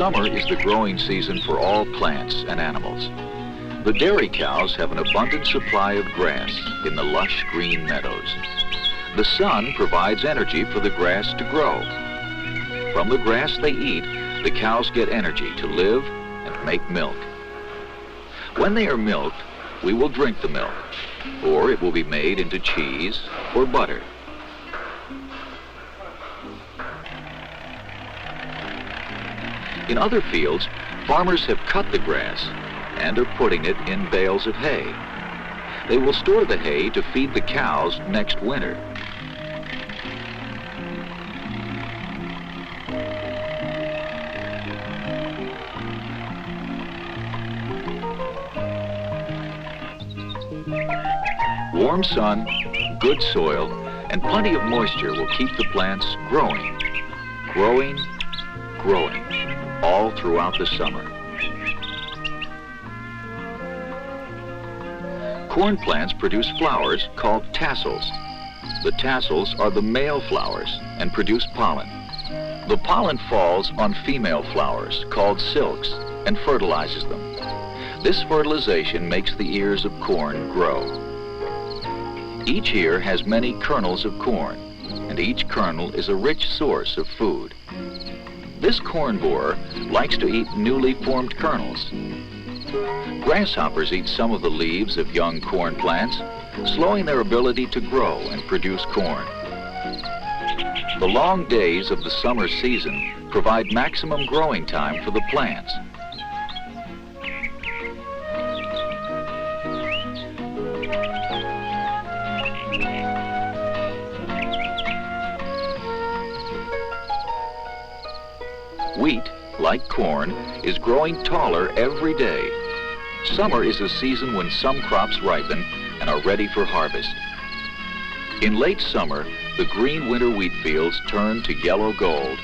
Summer is the growing season for all plants and animals. The dairy cows have an abundant supply of grass in the lush green meadows. The sun provides energy for the grass to grow. From the grass they eat, the cows get energy to live and make milk. When they are milked, we will drink the milk, or it will be made into cheese or butter. In other fields, farmers have cut the grass and are putting it in bales of hay. They will store the hay to feed the cows next winter. Warm sun, good soil, and plenty of moisture will keep the plants growing, growing, growing, all throughout the summer. Corn plants produce flowers called tassels. The tassels are the male flowers and produce pollen. The pollen falls on female flowers called silks and fertilizes them. This fertilization makes the ears of corn grow. Each ear has many kernels of corn, and each kernel is a rich source of food. This corn borer likes to eat newly formed kernels. Grasshoppers eat some of the leaves of young corn plants, slowing their ability to grow and produce corn. The long days of the summer season provide maximum growing time for the plants. Wheat, like corn, is growing taller every day. Summer is a season when some crops ripen and are ready for harvest. In late summer, the green winter wheat fields turn to yellow gold.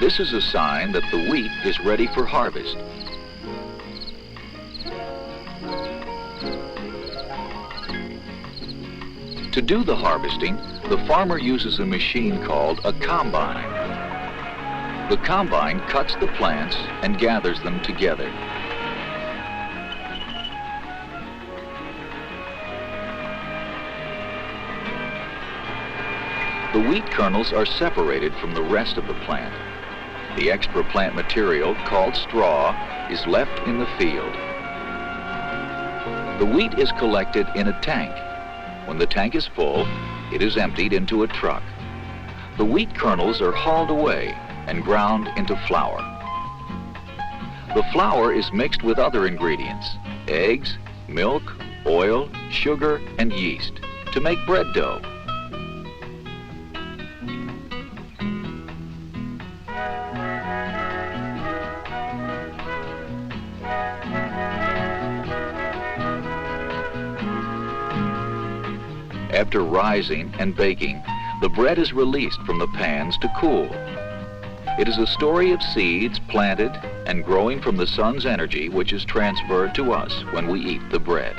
This is a sign that the wheat is ready for harvest. To do the harvesting, the farmer uses a machine called a combine. The combine cuts the plants and gathers them together. The wheat kernels are separated from the rest of the plant. The extra plant material, called straw, is left in the field. The wheat is collected in a tank. When the tank is full, it is emptied into a truck. The wheat kernels are hauled away and ground into flour. The flour is mixed with other ingredients, eggs, milk, oil, sugar, and yeast, to make bread dough. After rising and baking, the bread is released from the pans to cool. It is a story of seeds planted and growing from the sun's energy, which is transferred to us when we eat the bread.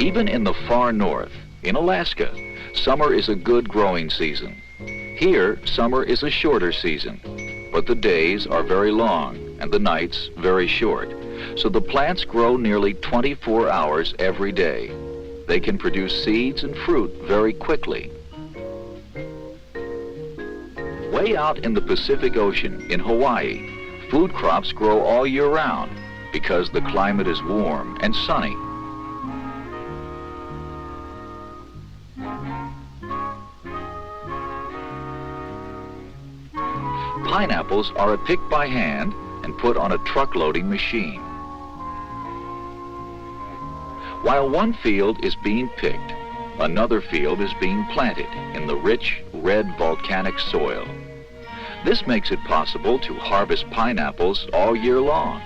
Even in the far north, in Alaska, summer is a good growing season. Here, summer is a shorter season, but the days are very long and the nights very short, so the plants grow nearly 24 hours every day. They can produce seeds and fruit very quickly. Way out in the Pacific Ocean, in Hawaii, food crops grow all year round because the climate is warm and sunny. Pineapples are picked by hand and put on a truck loading machine. While one field is being picked, another field is being planted in the rich, red volcanic soil. This makes it possible to harvest pineapples all year long.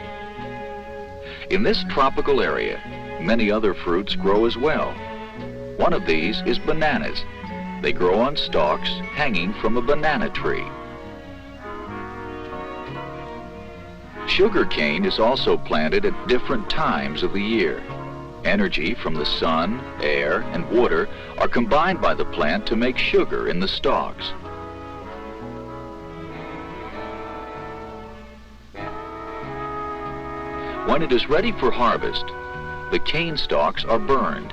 In this tropical area, many other fruits grow as well. One of these is bananas. They grow on stalks hanging from a banana tree. Sugar cane is also planted at different times of the year. Energy from the sun, air, and water are combined by the plant to make sugar in the stalks. When it is ready for harvest, the cane stalks are burned.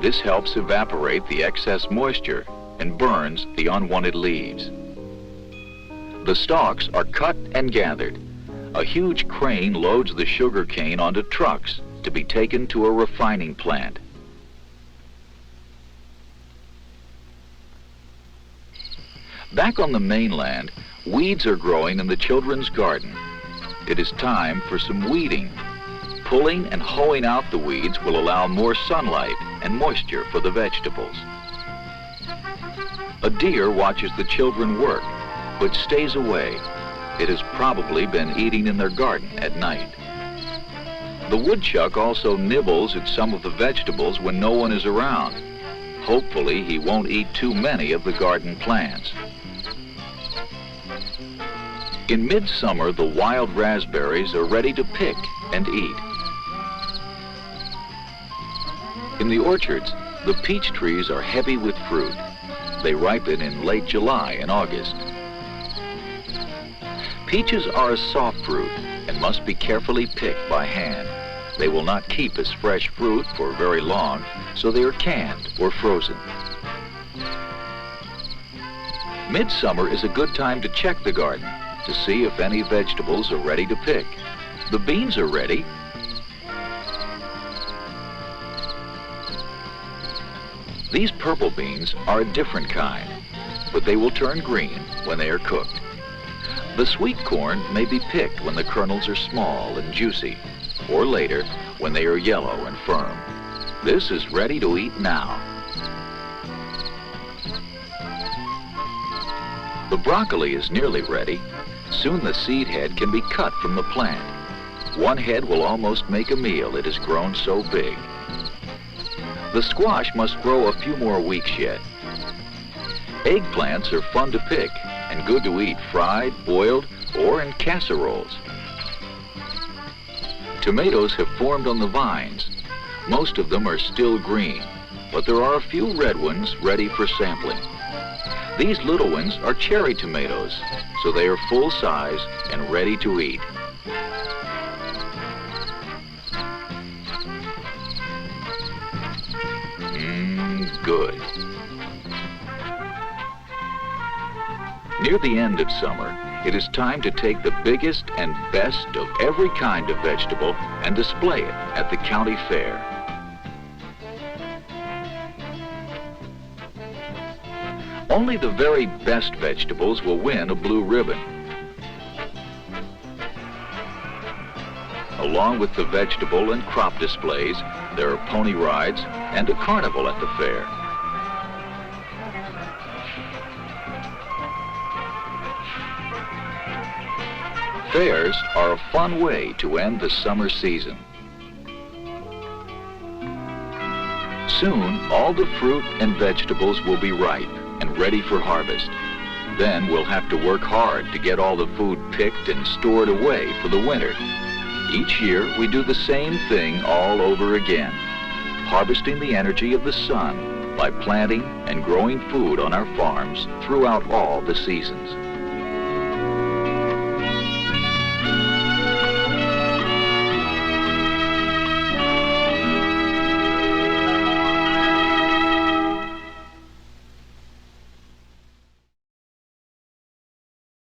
This helps evaporate the excess moisture and burns the unwanted leaves. The stalks are cut and gathered. A huge crane loads the sugar cane onto trucks to be taken to a refining plant. Back on the mainland, weeds are growing in the children's garden. It is time for some weeding. Pulling and hoeing out the weeds will allow more sunlight and moisture for the vegetables. A deer watches the children work, but stays away. It has probably been eating in their garden at night. The woodchuck also nibbles at some of the vegetables when no one is around. Hopefully, he won't eat too many of the garden plants. In midsummer, the wild raspberries are ready to pick and eat. In the orchards, the peach trees are heavy with fruit. They ripen in late July and August. Peaches are a soft fruit and must be carefully picked by hand. They will not keep as fresh fruit for very long, so they are canned or frozen. Midsummer is a good time to check the garden to see if any vegetables are ready to pick. The beans are ready. These purple beans are a different kind, but they will turn green when they are cooked. The sweet corn may be picked when the kernels are small and juicy, or later when they are yellow and firm. This is ready to eat now. The broccoli is nearly ready. Soon the seed head can be cut from the plant. One head will almost make a meal. It has grown so big. The squash must grow a few more weeks yet. Eggplants are fun to pick and good to eat fried, boiled, or in casseroles. Tomatoes have formed on the vines. Most of them are still green, but there are a few red ones ready for sampling. These little ones are cherry tomatoes, so they are full size and ready to eat. Good. Near the end of summer, it is time to take the biggest and best of every kind of vegetable and display it at the county fair. Only the very best vegetables will win a blue ribbon. Along with the vegetable and crop displays, there are pony rides and a carnival at the fair. Fairs are a fun way to end the summer season. Soon, all the fruit and vegetables will be ripe and ready for harvest. Then we'll have to work hard to get all the food picked and stored away for the winter. Each year, we do the same thing all over again, harvesting the energy of the sun by planting and growing food on our farms throughout all the seasons.